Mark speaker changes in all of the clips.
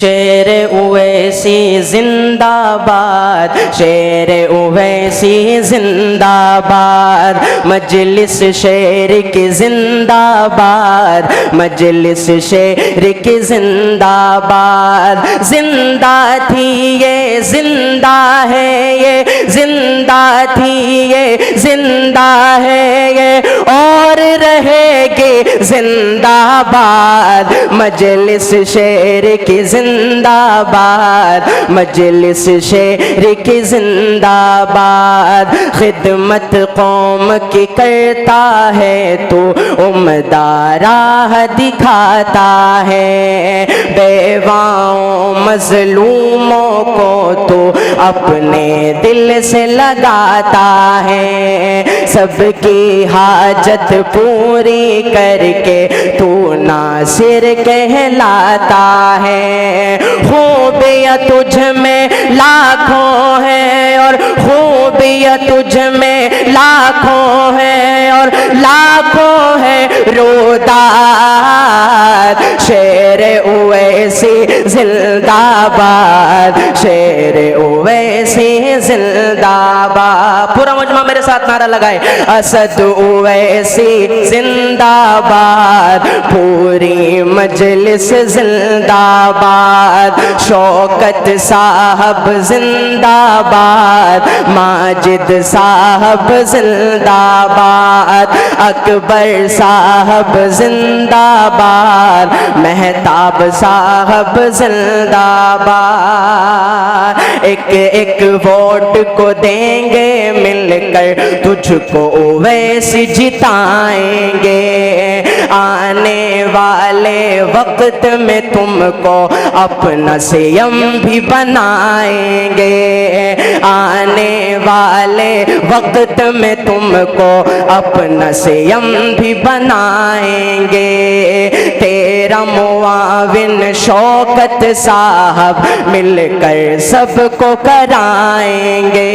Speaker 1: शेर उवैसी जिंदाबाद, शेर उवैसी जिंदाबाद, मजलिस शेर की जिंदाबाद, मजलिस शेर की जिंदाबाद। जिंदा थी ये जिंदा है, ये जिंदा थी ये जिंदा है ये, और रहेगी जिंदाबाद, मजलिस शेर की जिंदाबाद, मजलिस शेर की जिंदाबाद। खिदमत कौम की करता है तो उम्दा राह दिखाता है, बेवाओं मजलूमों को तो अपने दिल से लगाता है, सबकी हाजत पूरी करके तू नासिर कहलाता है। खूबियाँ तुझ में लाखों हैं और खूबियाँ तुझ में लाखों हैं और लाखों है रोदाद। शेर उवैसी जिंदाबाद, शेर उवैसी जिंदाबाद। पूरा मजमा मेरे साथ नारा लगाए, असद उवैसी जिंदाबाद, पूरी मजलिस जिंदाबाद। शौकत साहब जिंदाबाद, माजिद साहब जिंदाबाद, अकबर साहब जिंदाबाद, मेहताब साहब जिंदाबाद। एक एक वोट को देंगे मिलकर, तुझको वैसे जिताएंगे, आने वाले वक्त में तुमको अपना सीएम भी बनाएंगे, आने वाले वक्त में तुमको अपना सीएम भी बनाएंगे। तेरा मुआविन शौकत साहब मिलकर सबको कराएंगे,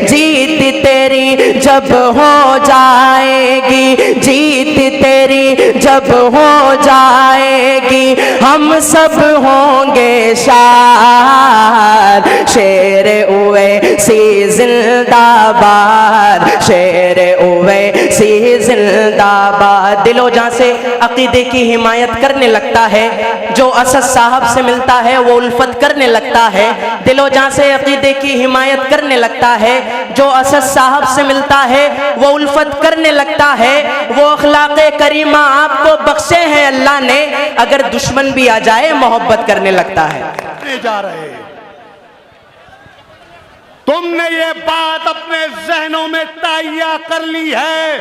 Speaker 1: जीत तेरी जब हो जाएगी, जीत तेरी जब हो जाएगी, हम सब होंगे शाद। शेर उवैसी जिंदाबाद, शेर उवैसी जिंदाबाद। दिलो जान से अकीदे की हिमायत करने लगता है, जो असद साहब से मिलता है वो उल्फत करने लगता है। दिलो जान से अकीदे की हिमायत करने लगता है, जो असद साहब से मिलता है वो उल्फत करने लगता है। वो अखलाक़े करीमा आपको बख्शे हैं अल्लाह ने, अगर दुश्मन भी आ जाए मोहब्बत करने लगता है।
Speaker 2: जा रहे तुमने ये बात अपने जहनों में तैयार कर ली है,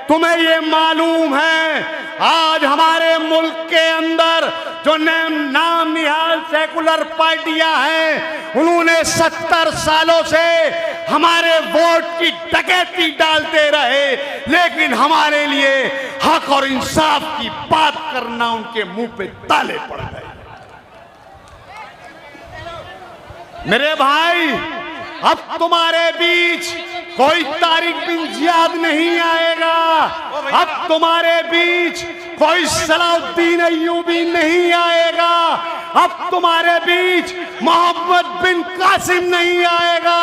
Speaker 2: तुम्हें ये मालूम है आज हमारे मुल्क के अंदर जो नाम निहाल सेकुलर पार्टियां हैं, उन्होंने 70 सालों से हमारे वोट की डकैती डालते रहे, लेकिन हमारे लिए हक और इंसाफ की बात करना उनके मुंह पे ताले पड़ गए। मेरे भाई, अब तुम्हारे बीच कोई तारिक बिन जियाद नहीं आएगा, अब तुम्हारे बीच कोई सलाउद्दीन अय्यूबी नहीं आएगा, अब तुम्हारे बीच मोहम्मद बिन कासिम नहीं आएगा।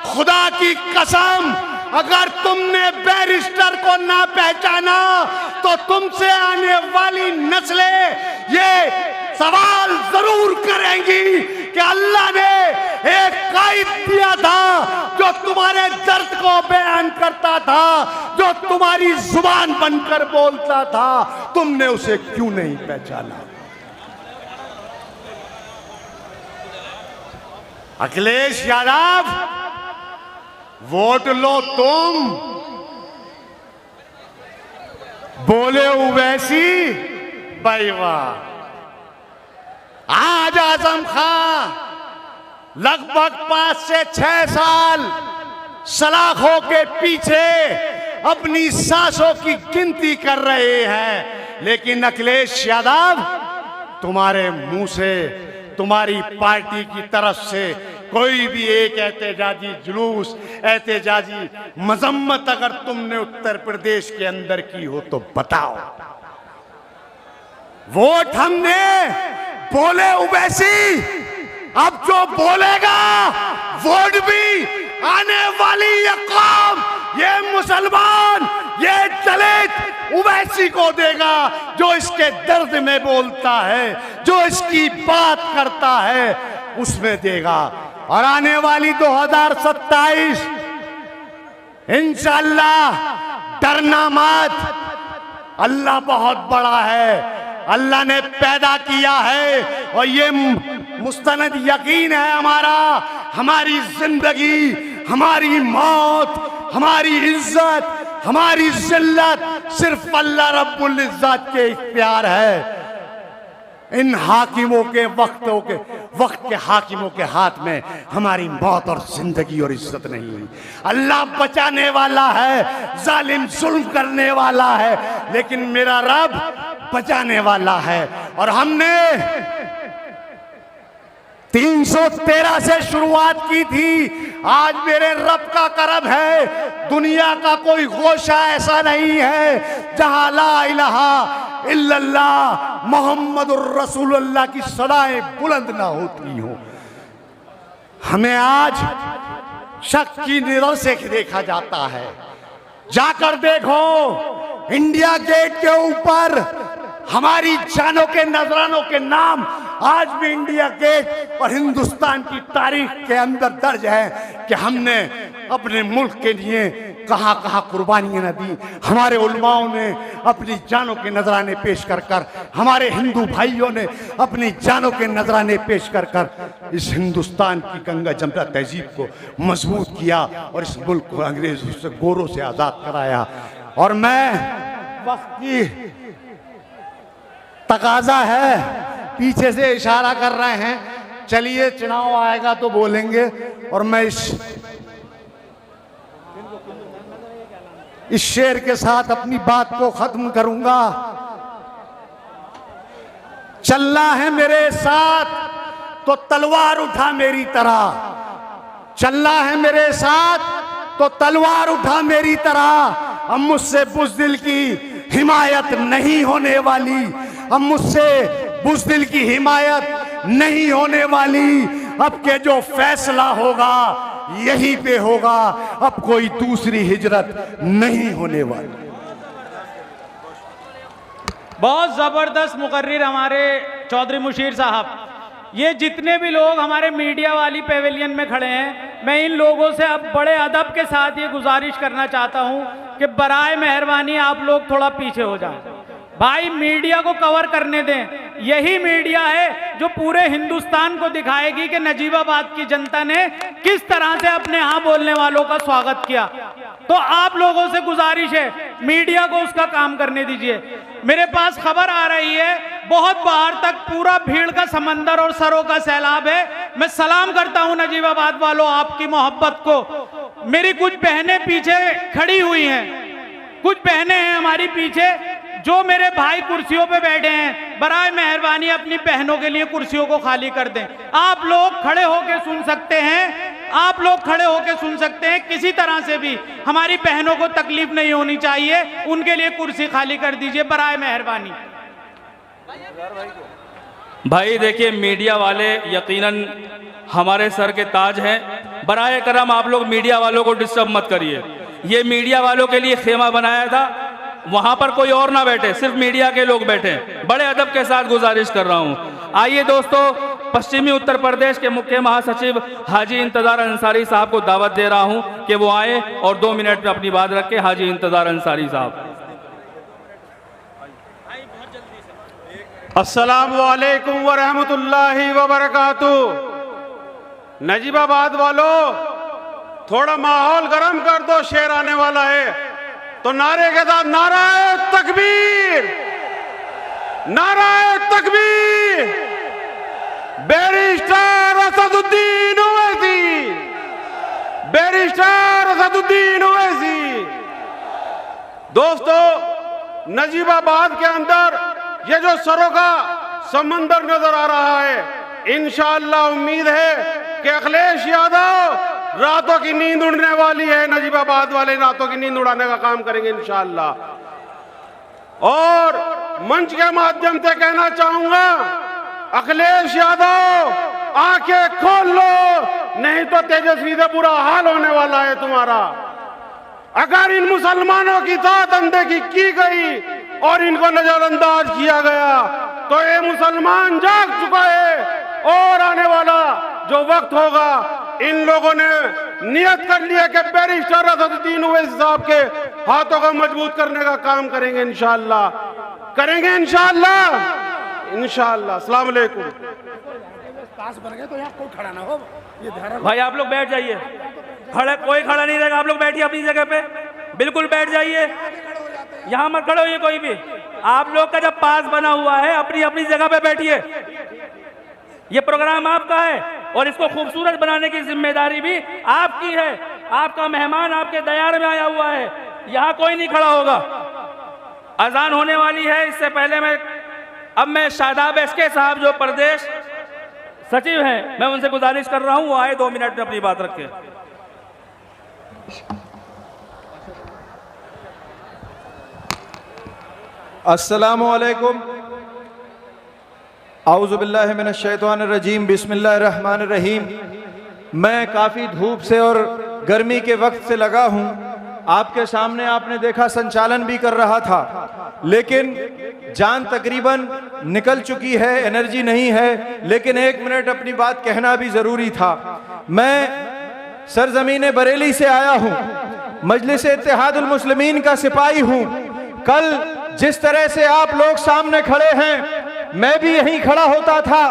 Speaker 2: खुदा की कसम, अगर तुमने बैरिस्टर को ना पहचाना तो तुमसे आने वाली नस्लें ये सवाल जरूर करेंगी कि अल्लाह ने एक कायद दिया था जो तुम्हारे दर्द को बयान करता था, जो तुम्हारी जुबान बनकर बोलता था, तुमने उसे क्यों नहीं पहचाना? अखिलेश यादव, वोट लो तुम, बोले उवैसी बैवा। आज आजम खां लगभग 5 से 6 साल सलाखों के पीछे अपनी सांसों की गिनती कर रहे हैं, लेकिन अखिलेश यादव, तुम्हारे मुंह से, तुम्हारी पार्टी की तरफ से कोई भी एक एहतजाजी जुलूस, एहतजाजी मजम्मत अगर तुमने उत्तर प्रदेश के अंदर की हो तो बताओ। वोट हमने बोले उवैसी, अब जो बोलेगा वोट भी आने वाली ये कौम, ये मुसलमान, ये दलित उवैसी को देगा जो इसके दर्द में बोलता है, जो इसकी बात करता है, उसमें देगा। और आने वाली 2027 इंशाअल्लाह, डरना मत, अल्लाह बहुत बड़ा है, अल्लाह ने पैदा किया है और ये मुस्तनद यकीन है हमारा, हमारी जिंदगी, हमारी मौत, हमारी इज्जत, हमारी जिल्लत सिर्फ अल्लाह रब्बुल इज्जत के इख्तियार है। इन हाकिमों के वक्त के हाकिमों के हाथ में हमारी मौत और जिंदगी और इज्जत नहीं हुई। अल्लाह बचाने वाला है, जालिम जुल्म करने वाला है, लेकिन मेरा रब बचाने वाला है। और हमने 313 से शुरुआत की थी, आज मेरे रब का करम है, दुनिया का कोई गोशा ऐसा नहीं है जहां ला इलाहा इल्लल्लाह मोहम्मदुर रसूलुल्लाह की सदाएं बुलंद ना होती हो। हमें आज शक की नजर से देखा जाता है। जाकर देखो, इंडिया गेट के ऊपर हमारी जानों के नजरानों के नाम आज भी इंडिया गेट और हिंदुस्तान की तारीख के अंदर दर्ज है कि हमने अपने मुल्क के लिए कहां कहां कुर्बानियां न दी। हमारे उलमाओं ने अपनी जानों के नजराने पेश कर कर, हमारे हिंदू भाइयों ने अपनी जानों के नजराने पेश कर कर इस हिंदुस्तान की गंगा जमुना तहजीब को मजबूत किया और इस मुल्क को अंग्रेजों से, गोरों से आजाद कराया। और मैं वक्त की तकाजा है, पीछे से इशारा कर रहे हैं, चलिए चुनाव आएगा तो बोलेंगे। और मैं इस शेर के साथ अपनी बात को खत्म करूंगा। चलना है मेरे साथ तो तलवार उठा मेरी तरह, चलना है मेरे साथ तो तलवार उठा मेरी तरह। अब मुझसे बुज़दिल की हिमायत नहीं होने वाली, अब मुझसे बुज़दिल की हिमायत नहीं होने वाली। अब के जो फैसला होगा यहीं पे होगा, अब कोई दूसरी हिजरत नहीं होने वाली।
Speaker 3: बहुत जबरदस्त मुकर्रिर हमारे चौधरी मुशीर साहब। ये जितने भी लोग हमारे मीडिया वाली पेवेलियन में खड़े हैं, मैं इन लोगों से अब बड़े अदब के साथ ये गुजारिश करना चाहता हूं कि बराए मेहरबानी आप लोग थोड़ा पीछे हो जाएं। भाई मीडिया को कवर करने दें, यही मीडिया है जो पूरे हिंदुस्तान को दिखाएगी कि नजीबाबाद की जनता ने किस तरह से अपने यहाँ बोलने वालों का स्वागत किया। तो आप लोगों से गुजारिश है, मीडिया को उसका काम करने दीजिए। मेरे पास खबर आ रही है, बहुत बाहर तक पूरा भीड़ का समंदर और सरों का सैलाब है। मैं सलाम करता हूं नजीबाबाद वालों, आपकी मोहब्बत को। मेरी कुछ बहनें पीछे खड़ी हुई हैं, कुछ बहनें हैं हमारी पीछे, जो मेरे भाई कुर्सियों पे बैठे हैं, बराए मेहरबानी अपनी बहनों के लिए कुर्सियों को खाली कर दें। आप लोग खड़े होकर सुन सकते हैं, आप लोग खड़े होकर सुन सकते हैं। किसी तरह से भी हमारी बहनों को तकलीफ नहीं होनी चाहिए, उनके लिए कुर्सी खाली कर दीजिए बराए मेहरबानी।
Speaker 4: भाई देखिए, मीडिया वाले यकीनन हमारे सर के ताज हैं। बराए करम आप लोग मीडिया वालों को डिस्टर्ब मत करिए। ये मीडिया वालों के लिए खेमा बनाया था, वहां पर कोई और ना बैठे, सिर्फ मीडिया के लोग बैठे। बड़े अदब के साथ गुजारिश कर रहा हूं। आइए दोस्तों, पश्चिमी उत्तर प्रदेश के मुख्य महासचिव हाजी इंतजार अंसारी साहब को दावत दे रहा हूं कि वो आए और 2 मिनट में अपनी बात रखें। हाजी इंतजार अंसारी साहब।
Speaker 5: अस्सलामु अलैकुम व रहमतुल्लाहि व बरकातुहू। नजीबाबाद वालों, थोड़ा माहौल गर्म कर दो, शेर आने वाला है। तो नारे के साथ नाराए तकबीर, नाराए तकबीर। Barrister Asaduddin Owaisi, barrister Asaduddin Owaisi. दोस्तों, नजीबाबाद के अंदर ये जो सरों का समंदर नजर आ रहा है, इंशाअल्लाह उम्मीद है कि अखिलेश यादव रातों की नींद उड़ने वाली है। नजीबाबाद वाले रातों की नींद उड़ाने का काम करेंगे इंशाअल्लाह। और मंच के माध्यम से कहना चाहूंगा, अखिलेश यादव आंखें खोल लो, नहीं तो तेजस्वी से बुरा हाल होने वाला है तुम्हारा। अगर इन मुसलमानों की साथ अनदेखी की गई और इनको नजरअंदाज किया गया तो ये मुसलमान जाग चुका है और आने वाला जो वक्त होगा, इन लोगों ने नियत कर लिया कि बैरिस्टर असदुद्दीन ओवैसी साहब के हाथों को मजबूत करने का काम करेंगे इंशाअल्लाह, करेंगे इंशाअल्लाह, इंशाअल्लाह। अस्सलाम वालेकुम।
Speaker 4: भाई आप लोग बैठ जाइए, कोई खड़ा नहीं रहेगा, आप लोग बैठिए अपनी जगह पे, बिल्कुल बैठ जाइए, यहाँ मत खड़े होइए कोई भी। आप लोग का जब पास बना हुआ है अपनी अपनी जगह पे बैठिए। ये प्रोग्राम आपका है और इसको खूबसूरत बनाने की जिम्मेदारी भी आपकी है। आपका मेहमान आपके दयार में आया हुआ है, यहाँ कोई नहीं खड़ा होगा। अजान होने वाली है, इससे पहले मैं शादाब एसके साहब जो प्रदेश सचिव हैं, मैं उनसे गुजारिश कर रहा हूं वो आए 2 मिनट में अपनी बात रखें।
Speaker 6: अस्सलामु अलैकुम। आऊज़ु बिल्लाहि मिनश शैतानिर रजीम, बिस्मिल्लाहिर रहमानिर रहीम। मैं काफ़ी धूप से और गर्मी के वक्त से लगा हूँ। आपके सामने आपने देखा संचालन भी कर रहा था, लेकिन जान तकरीबन निकल चुकी है, एनर्जी नहीं है, लेकिन 1 मिनट अपनी बात कहना भी ज़रूरी था। मैं सरजमीन बरेली से आया हूँ, मजलिस इत्तेहादुल मुस्लिमीन का सिपाही हूँ। कल जिस तरह से आप लोग सामने खड़े हैं, मैं भी यहीं खड़ा होता था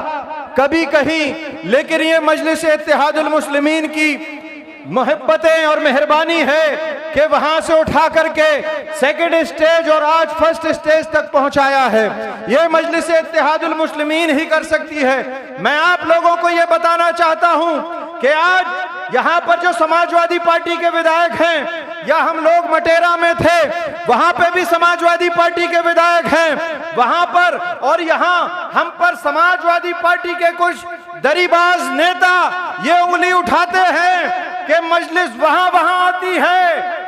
Speaker 6: कभी कहीं, लेकिन ये मजलिस इत्तेहादुल मुस्लिमीन की मोहब्बतें और मेहरबानी है कि वहां से उठा करके सेकंड स्टेज और आज फर्स्ट स्टेज तक पहुंचाया है। ये मजलिस इत्तेहादुल मुस्लिमीन ही कर सकती है। मैं आप लोगों को ये बताना चाहता हूं कि आज यहाँ पर जो समाजवादी पार्टी के विधायक हैं, या हम लोग मटेरा में थे वहां पे भी समाजवादी पार्टी के विधायक हैं वहां पर, और यहाँ हम पर समाजवादी पार्टी के कुछ दरीबाज नेता ये उंगली उठाते हैं कि मजलिस वहां वहां आती है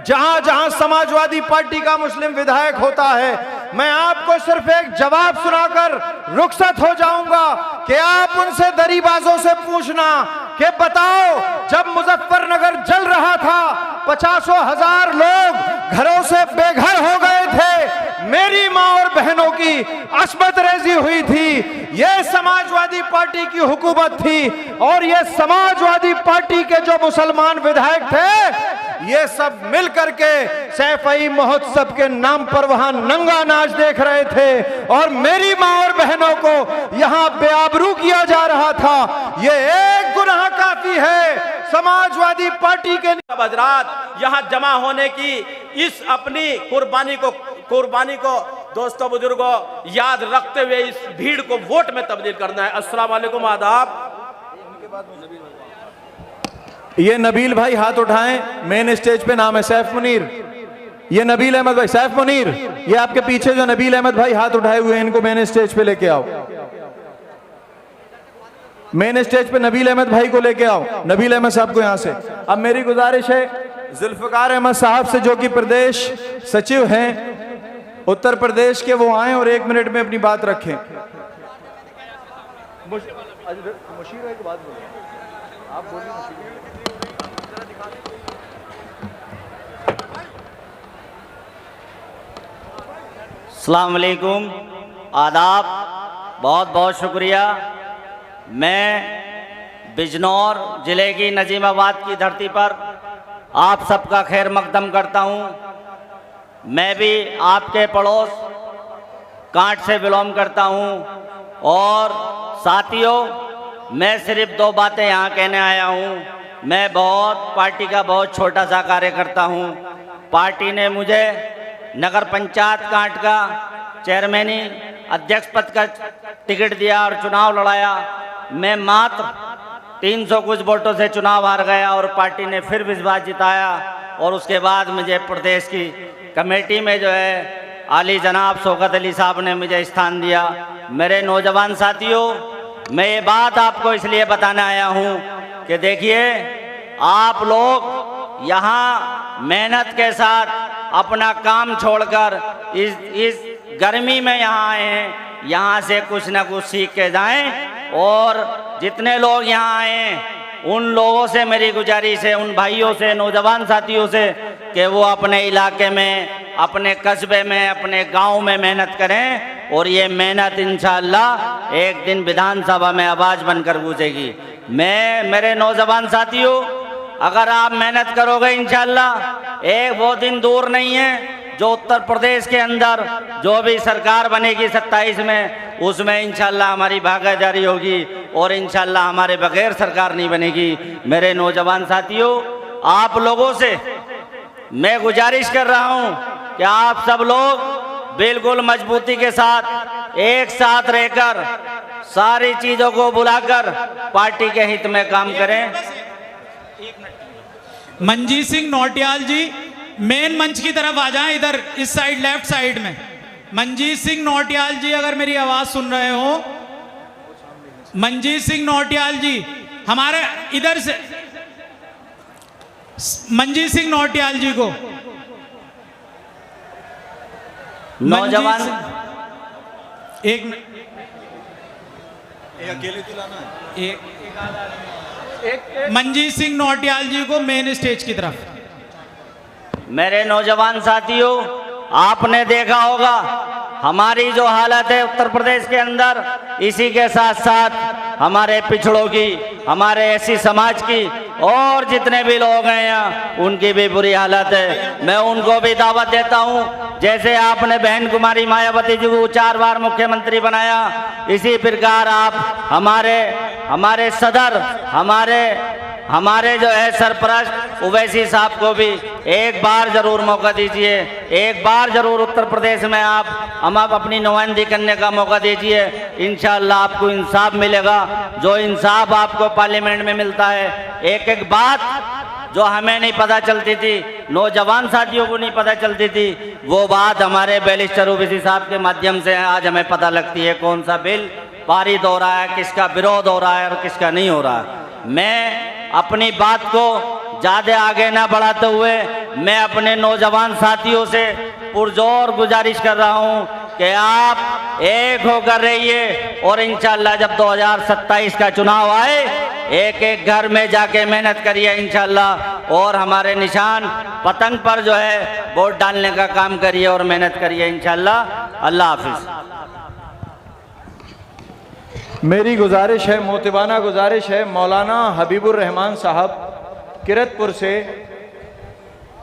Speaker 6: जहां जहां समाजवादी पार्टी का मुस्लिम विधायक होता है। मैं आपको सिर्फ एक जवाब सुनाकर रुखसत हो जाऊंगा कि आप उनसे दरीबाजों से पूछना कि बताओ, जब मुजफ्फरनगर जल रहा था 50,000 लोग घरों से बेघर हो गए थे, मेरी मां और बहनों की अस्मत रेजी हुई थी, ये समाजवादी पार्टी की हुकूमत थी। और ये समाजवादी पार्टी के जो मुसलमान विधायक थे, ये सब मिल करके सैफई महोत्सव के नाम पर वहां नंगा नाच देख रहे थे और मेरी मां और बहनों को यहां बेआबरू किया जा रहा था। ये एक गुनाह काफी है समाजवादी पार्टी के
Speaker 7: हजरात यहाँ जमा होने की इस अपनी कुर्बानी को दोस्तों बुजुर्गों याद रखते हुए इस भीड़ को वोट में तब्दील करना है। अस्सलाम वालेकुम, आदाब।
Speaker 6: ये नबील भाई हाथ उठाएं, मेन स्टेज पे नाम है सैफ मुनीर। ये नबील अहमद भाई, सैफ मुनीर, ये आपके पीछे जो नबील अहमद भाई हाथ उठाए हुए हैं, इनको मेन स्टेज पे लेके आओ। मेन स्टेज पे नबील अहमद भाई को लेके आओ, नबील अहमद साहब को यहां से। अब मेरी गुजारिश है जुल्फकार अहमद साहब से, जो कि प्रदेश सचिव हैं उत्तर प्रदेश के, वो आए और 1 मिनट में अपनी बात रखें। मुशीर एक बात बोलो, आप बोलिए।
Speaker 8: अस्सलाम वालेकुम, आदाब, बहुत बहुत शुक्रिया। मैं बिजनौर ज़िले की नजीमाबाद की धरती पर आप सबका खैर मकदम करता हूँ। मैं भी आपके पड़ोस कांट से बिलोंग करता हूँ और साथियों, मैं सिर्फ 2 बातें यहाँ कहने आया हूँ। मैं पार्टी का बहुत छोटा सा कार्यकर्ता हूँ। पार्टी ने मुझे नगर पंचायत कांट का चेयरमैनी अध्यक्ष पद का टिकट दिया और चुनाव लड़ाया। मैं मात्र 300 कुछ वोटों से चुनाव हार गया और पार्टी ने फिर विश्वास जिताया और उसके बाद मुझे प्रदेश की कमेटी में जो है आली जनाब शौकत अली साहब ने मुझे स्थान दिया। मेरे नौजवान साथियों, मैं ये बात आपको इसलिए बताने आया हूँ कि देखिए, आप लोग यहाँ मेहनत के साथ अपना काम छोड़कर इस गर्मी में यहाँ आए हैं, यहाँ से कुछ ना कुछ सीख के जाएं। और जितने लोग यहाँ आए हैं उन लोगों से मेरी गुजारिश है, उन भाइयों से, नौजवान साथियों से, कि वो अपने इलाके में, अपने कस्बे में, अपने गांव में मेहनत करें और ये मेहनत इंशाअल्लाह एक दिन विधानसभा में आवाज़ बनकर गूंजेगी। मेरे नौजवान साथियों, अगर आप मेहनत करोगे इंशाअल्लाह एक वो दिन दूर नहीं है जो उत्तर प्रदेश के अंदर जो भी सरकार बनेगी 27 में, उसमें इंशाअल्लाह हमारी भागीदारी होगी और इंशाअल्लाह हमारे बगैर सरकार नहीं बनेगी। मेरे नौजवान साथियों, आप लोगों से मैं गुजारिश कर रहा हूं कि आप सब लोग बिल्कुल मजबूती के साथ एक साथ रहकर सारी चीज़ों को बुलाकर पार्टी के हित में काम करें।
Speaker 3: मंजीत सिंह नौटियाल जी मेन मंच की तरफ आ जाएं, इधर इस साइड लेफ्ट साइड में। मंजीत सिंह नौटियाल जी अगर मेरी आवाज सुन रहे हो, मंजीत सिंह नौटियाल जी हमारे इधर से, मंजीत सिंह नौटियाल जी को
Speaker 8: नौजवान
Speaker 3: एक अकेले मंजीत सिंह नौटियाल जी को मेन स्टेज की तरफ।
Speaker 8: मेरे नौजवान साथियों, आपने देखा होगा हमारी जो हालत है उत्तर प्रदेश के अंदर, इसी के साथ साथ हमारे पिछड़ों की, हमारे एससी समाज की और जितने भी लोग हैं यहाँ, उनकी भी बुरी हालत है। मैं उनको भी दावत देता हूँ, जैसे आपने बहन कुमारी मायावती जी को 4 बार मुख्यमंत्री बनाया, इसी प्रकार आप हमारे सदर, हमारे जो है सरपरस्त ओवैसी साहब को भी एक बार जरूर मौका दीजिए, एक बार जरूर उत्तर प्रदेश में हम अपनी नुमाइंदगी करने का मौका दीजिए। इंशाअल्लाह आपको इंसाफ मिलेगा, जो इंसाफ आपको पार्लियामेंट में मिलता है। एक एक बात जो हमें नहीं पता चलती थी, नौजवान साथियों को नहीं पता चलती थी, वो बात हमारे बैरिस्टर ओवैसी साहब के माध्यम से आज हमें पता लगती है, कौन सा बिल पारित हो रहा है, किसका विरोध हो रहा है और किसका नहीं हो रहा है। मैं अपनी बात को ज़्यादा आगे ना बढ़ाते हुए मैं अपने नौजवान साथियों से पुरजोर गुजारिश कर रहा हूं कि आप एक होकर रहिए और इंशाअल्लाह जब 2027 का चुनाव आए, एक एक घर में जाके मेहनत करिए इंशाअल्लाह, और हमारे निशान पतंग पर जो है वोट डालने का काम करिए और मेहनत करिए इंशाअल्लाह। अल्लाह हाफिज़।
Speaker 6: मेरी गुजारिश है, मोतिबाना गुजारिश है, मौलाना हबीबुर रहमान साहब किरतपुर से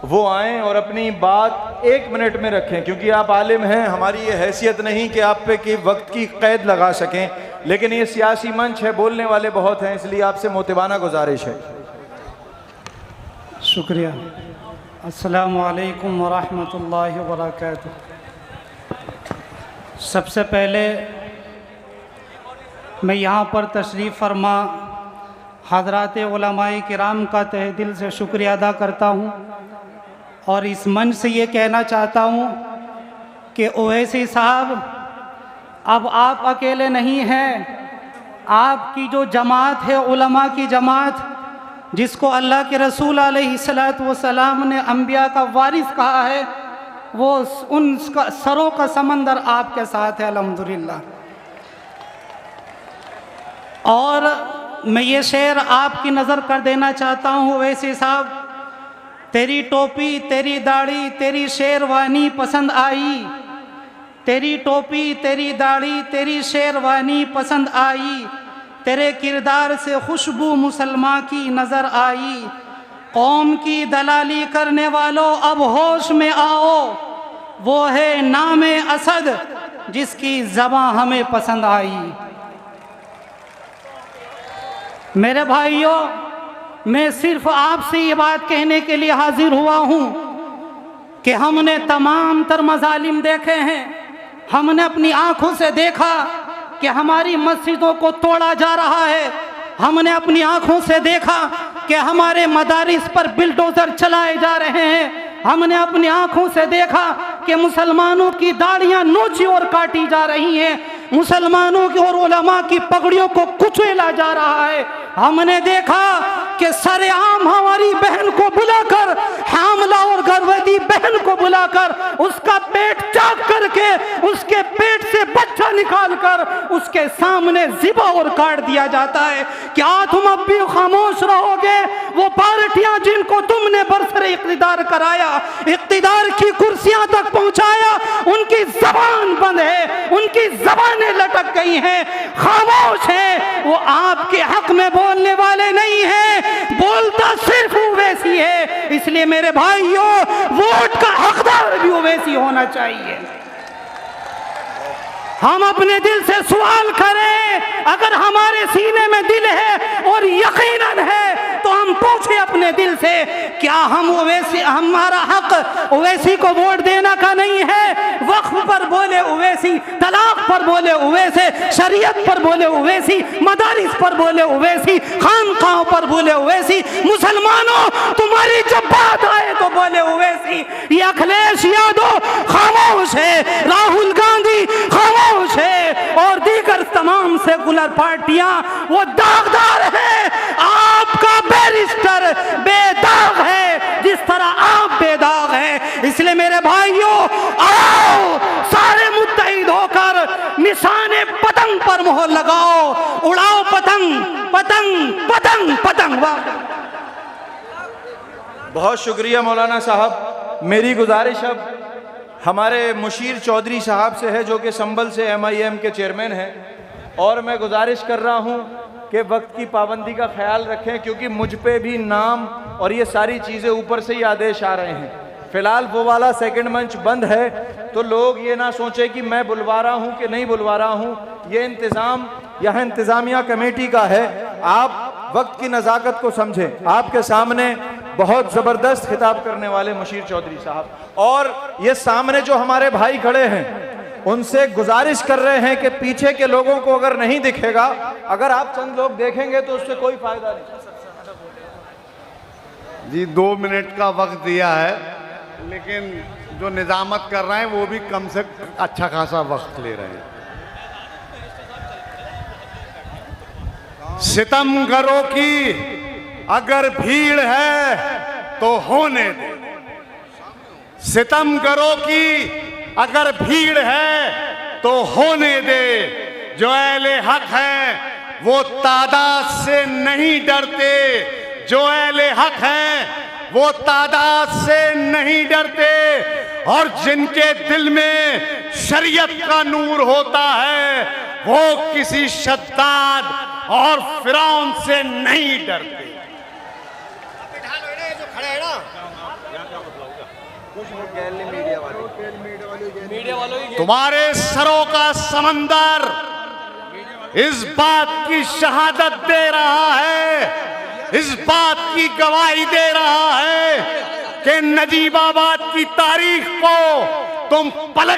Speaker 6: वो आएँ और अपनी बात 1 मिनट में रखें, क्योंकि आप आलिम हैं, हमारी ये हैसियत नहीं कि आप पे कि वक्त की कैद लगा सकें, लेकिन ये सियासी मंच है, बोलने वाले बहुत हैं, इसलिए आपसे मोतिबाना गुजारिश है।
Speaker 9: शुक्रिया। अस्सलामु अलैकुम व रहमतुल्लाहि व बरकातुहू। सबसे पहले मैं यहाँ पर तशरीफ़ फरमा हज़रात उलमाए किराम का तहे दिल से शुक्रिया अदा करता हूँ और इस मंच से ये कहना चाहता हूँ कि ओवैसी साहब, अब आप अकेले नहीं हैं। आपकी जो जमात है, उलमा की जमात, जिसको अल्लाह के रसूल अलैहिस्सलातु वस्सलाम ने अंबिया का वारिस कहा है, वो उन सरों का समंदर आपके साथ है अल्हम्दुलिल्लाह। और मैं ये शेर आपकी नज़र कर देना चाहता हूँ ओवैसी साहब, तेरी टोपी, तेरी दाढ़ी, तेरी शेरवानी पसंद आई, तेरी टोपी, तेरी दाढ़ी, तेरी शेरवानी पसंद आई, तेरे किरदार से खुशबू मुसलमान की नज़र आई। कौम की दलाली करने वालों अब होश में आओ, वो है नामे असद जिसकी ज़बां हमें पसंद आई। मेरे भाइयों, मैं सिर्फ आपसे ये बात कहने के लिए हाजिर हुआ हूँ कि हमने तमाम तर मजालिम देखे हैं, हमने अपनी आँखों से देखा कि हमारी मस्जिदों को तोड़ा जा रहा है, हमने अपनी आँखों से देखा कि हमारे मदारिस पर बिल्डोजर चलाए जा रहे हैं, हमने अपनी आँखों से देखा कि मुसलमानों की दाढ़ियाँ नोची और काटी जा रही हैं, मुसलमानों की और उलमा की पगड़ियों को कुचला जा रहा है। हमने देखा कि सरेआम हमारी बहन को बुलाकर हामला और गर्भवती बहन को बुलाकर उसका पेट चाक करके उसके पेट से बच्चा निकालकर उसके सामने ज़िबा और काट दिया जाता है। क्या तुम अब भी खामोश रहोगे? वो पार्टियां जिनको तुमने बरसरे इक़्तिदार कराया, इक़्तिदार की कुर्सियां तक पहुंचाया, उनकी जबान बंद है, उनकी जबानें लटक गई हैं, खामोश है। वो आपके हक में बोलने वाले नहीं हैं, बोलता सिर्फ ओवैसी है। इसलिए मेरे भाइयों, वोट का हकदार भी ओवैसी होना चाहिए। हम अपने दिल से सवाल करें, अगर हमारे सीने में दिल है और यकीनन है तो हम पूछे अपने दिल से, क्या हम ओवैसी, हमारा हक ओवैसी को वोट देना का नहीं है? वक्फ पर बोले ओवैसी, तलाक पर बोले ओवैसी, शरीयत पर बोले ओवैसी, मदारिस पर बोले ओवैसी, खानकाहों पर बोले ओवैसी। मुसलमानों, तुम्हारी जब बात आए तो बोले ओवैसी। ये अखिलेश यादव खामोश है, राहुल गांधी खामोश है, और दीगर तमाम सेकुलर पार्टियां वो दागदार है। आपका बैरिस्टर बेदाग है जिस तरह आप बेदाग हैं। इसलिए मेरे भाइयों, आओ सारे मुत्तहिद होकर निशाने पतंग पर मोहर लगाओ, उड़ाओ पतंग पतंग पतंग पतंग।
Speaker 6: बहुत शुक्रिया मौलाना साहब। मेरी गुजारिश अब हमारे मुशीर चौधरी साहब से है, जो कि संभल से MIM के चेयरमैन हैं, और मैं गुजारिश कर रहा हूं कि वक्त की पाबंदी का ख्याल रखें, क्योंकि मुझ पे भी नाम और ये सारी चीज़ें ऊपर से ही आदेश आ रहे हैं। फ़िलहाल वो वाला सेकंड मंच बंद है, तो लोग ये ना सोचें कि मैं बुलवा रहा हूँ कि नहीं बुलवा रहा हूँ। ये इंतज़ाम यहाँ इंतज़ामिया कमेटी का है। आप वक्त की नज़ाकत को समझें। आपके सामने बहुत ज़बरदस्त खिताब करने वाले मुशीर चौधरी साहब, और ये सामने जो हमारे भाई खड़े हैं उनसे गुजारिश कर रहे हैं कि पीछे के लोगों को अगर नहीं दिखेगा, अगर आप चंद लोग देखेंगे तो उससे कोई फायदा नहीं।
Speaker 2: जी 2 मिनट का वक्त दिया है, लेकिन जो निजामत कर रहे हैं वो भी कम से अच्छा खासा वक्त ले रहे हैं। सितम करो कि अगर भीड़ है तो होने दे, सितम करो कि अगर भीड़ है तो होने दे। जो अहले हक हैं वो तादाद से नहीं डरते, जो अहले हक हैं वो तादाद से नहीं डरते, और जिनके दिल में शरीयत का नूर होता है वो किसी शद्दाद और फिरौन से नहीं डरते। तुम्हारे सरों का समंदर इस बात की शहादत दे रहा है, इस बात की गवाही दे रहा है कि नजीबाबाद की तारीख को तुम पलट